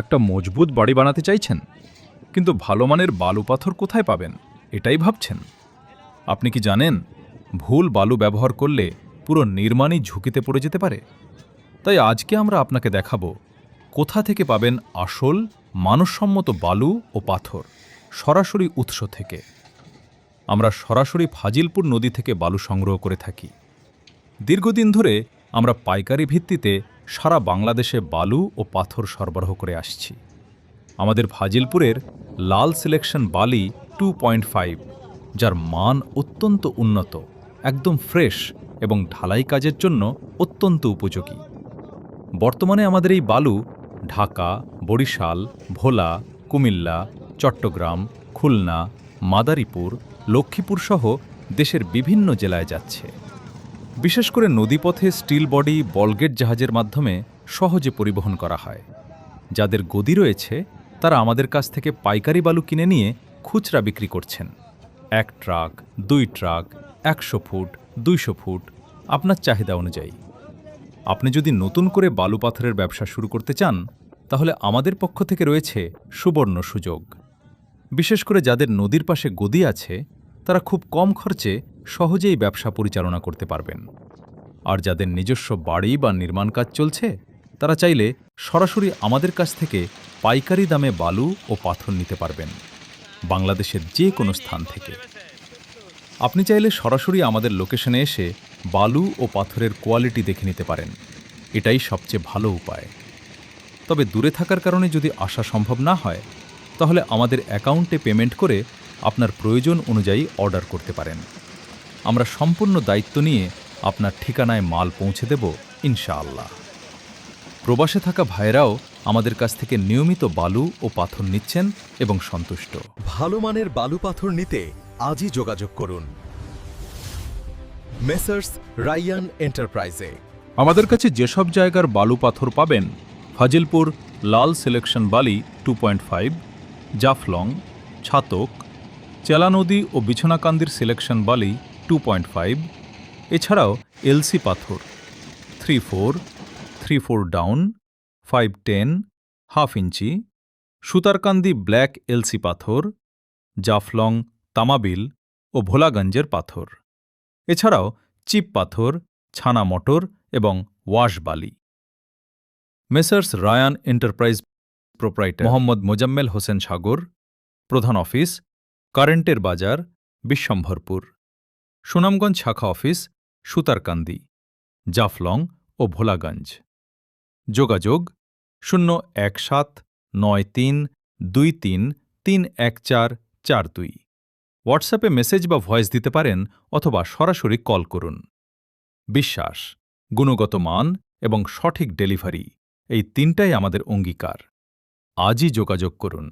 একটা মজবুত বাড়ি বানাতে চাইছেন, কিন্তু ভালো মানের বালু পাথর কোথায় পাবেন এটাই ভাবছেন। আপনি কি জানেন ভুল বালু ব্যবহার করলে পুরো নির্মাণই ঝুঁকিতে পড়ে যেতে পারে? তাই আজকে আমরা আপনাকে দেখাবো কোথা থেকে পাবেন আসল মানসম্মত বালু ও পাথর সরাসরি উৎস থেকে। আমরা সরাসরি ফাজিলপুর নদী থেকে বালু সংগ্রহ করে থাকি। দীর্ঘদিন ধরে আমরা পাইকারি ভিত্তিতে সারা বাংলাদেশে বালু ও পাথর সরবরাহ করে আসছি। আমাদের ফাজিলপুরের লাল সিলেকশন বালি 2.5, যার মান অত্যন্ত উন্নত, একদম ফ্রেশ এবং ঢালাই কাজের জন্য অত্যন্ত উপযোগী। বর্তমানে আমাদের এই বালু ঢাকা, বরিশাল, ভোলা, কুমিল্লা, চট্টগ্রাম, খুলনা, মাদারীপুর, লক্ষ্মীপুর সহ দেশের বিভিন্ন জেলায় যাচ্ছে। বিশেষ করে নদীপথে স্টিল বডি বলগেট জাহাজের মাধ্যমে সহজে পরিবহন করা হয়। যাদের গদি রয়েছে তারা আমাদের কাছ থেকে পাইকারি বালু কিনে নিয়ে খুচরা বিক্রি করছেন। 1 ট্রাক, 2 ট্রাক, 100 ফুট, 200 ফুট, আপনার চাহিদা অনুযায়ী। আপনি যদি নতুন করে বালু পাথরের ব্যবসা শুরু করতে চান, তাহলে আমাদের পক্ষ থেকে রয়েছে সুবর্ণ সুযোগ। বিশেষ করে যাদের নদীর পাশে গদি আছে, তারা খুব কম খরচে সহজেই ব্যবসা পরিচালনা করতে পারবেন। আর যাদের নিজস্ব বাড়ি বা নির্মাণ কাজ চলছে, তারা চাইলে সরাসরি আমাদের কাছ থেকে পাইকারি দামে বালু ও পাথর নিতে পারবেন, বাংলাদেশের যে কোনো স্থান থেকে। আপনি চাইলে সরাসরি আমাদের লোকেশনে এসে বালু ও পাথরের কোয়ালিটি দেখে নিতে পারেন। এটাই সবচেয়ে ভালো উপায়। তবে দূরে থাকার কারণে যদি আসা সম্ভব না হয়, তাহলে আমাদের অ্যাকাউন্টে পেমেন্ট করে আপনার প্রয়োজন অনুযায়ী অর্ডার করতে পারেন। আমরা সম্পূর্ণ দায়িত্ব নিয়ে আপনার ঠিকানায় মাল পৌঁছে দেব ইনশাআল্লাহ। প্রবাসে থাকা ভাইরাও আমাদের কাছ থেকে নিয়মিত বালু ও পাথর নিচ্ছেন এবং সন্তুষ্ট। ভালো মানের বালু পাথর নিতে আজই যোগাযোগ করুন মেসার্স রায়ান এন্টারপ্রাইজে। আমাদের কাছে যেসব জায়গার বালু পাথর পাবেন: ফাজিলপুর লাল সিলেকশন বালি 2.5, জাফলং, ছাতক, চেলা নদী ও বিছনাকান্দির সিলেকশন বালি 2.5, এছাড়াও এলসি পাথর 3-4, 3-4 down, 5-10, half inch, Sutarkandi black LC পাথর, জাফলং, তামাবিল ও ভোলাগঞ্জের পাথর, এছাড়াও চিপ পাথর, ছানা মটর এবং ওয়াশ বালি। Messrs Rayan enterprise proprietor Mohammad Mozammel Hossain Sagar, প্রধান অফিস কারেন্টের বাজার, বিশ্বম্ভরপুর। সুনামগঞ্জ শাখা অফিস সুতারকান্দি, জাফলং ও ভোলাগঞ্জ। যোগাযোগ 01793233142। হোয়াটসঅ্যাপে মেসেজ বা ভয়েস দিতে পারেন অথবা সরাসরি কল করুন। বিশ্বাস, গুণগত মান এবং সঠিক ডেলিভারি, এই তিনটাই আমাদের অঙ্গীকার। আজই যোগাযোগ করুন।